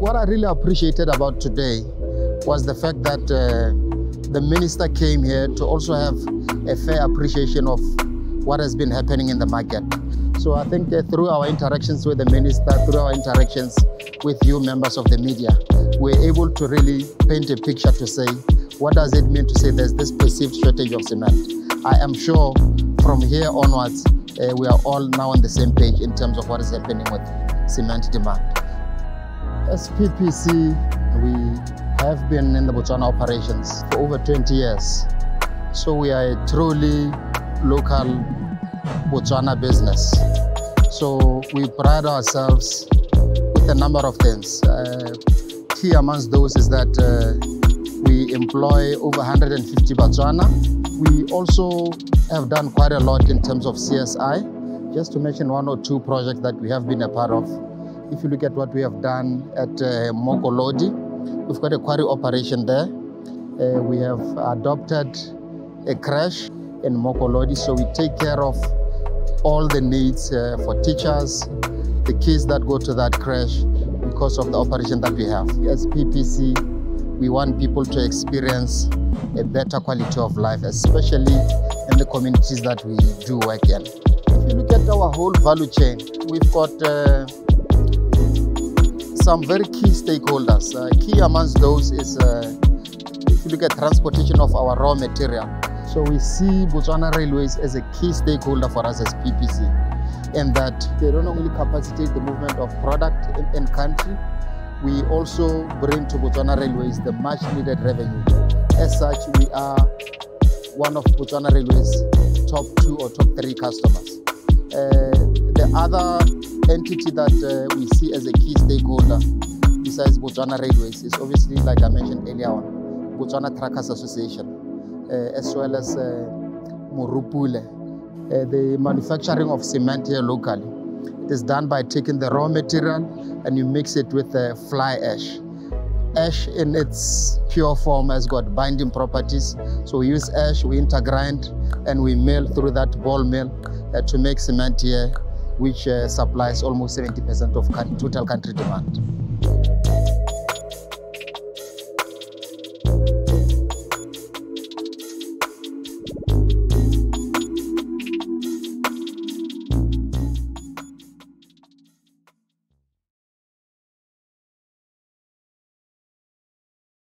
What I really appreciated about today was the fact that the minister came here to also have a fair appreciation of what has been happening in the market. So I think through our interactions with the minister, through our interactions with you members of the media, we're able to really paint a picture to say, what does it mean to say there's this perceived shortage of cement? I am sure from here onwards, we are all now on the same page in terms of what is happening with cement demand. As PPC, we have been in the Botswana operations for over 20 years. So we are a truly local Botswana business. So we pride ourselves with a number of things. Key amongst those is that we employ over 150 Botswana. We also have done quite a lot in terms of CSI. Just to mention one or two projects that we have been a part of. If you look at what we have done at Mokolodi, we've got a quarry operation there. We have adopted a crash in Mokolodi, so we take care of all the needs for teachers, the kids that go to that crash because of the operation that we have. As PPC, we want people to experience a better quality of life, especially in the communities that we do work in. If you look at our whole value chain, we've got some very key stakeholders. Key amongst those is, if you look at transportation of our raw material. So we see Botswana Railways as a key stakeholder for us as PPC, in that they don't only capacitate the movement of product in country, we also bring to Botswana Railways the much needed revenue. As such, we are one of Botswana Railways' top 2 or top 3 customers. The other entity that we see as a key stakeholder besides Botswana Railways is obviously, like I mentioned earlier on, Botswana Truckers Association, as well as Morupule, the manufacturing of cement here locally. It is done by taking the raw material and you mix it with fly ash. Ash in its pure form has got binding properties, so we use ash, we intergrind, and we mill through that ball mill to make cement here, which supplies almost 70% of total country demand.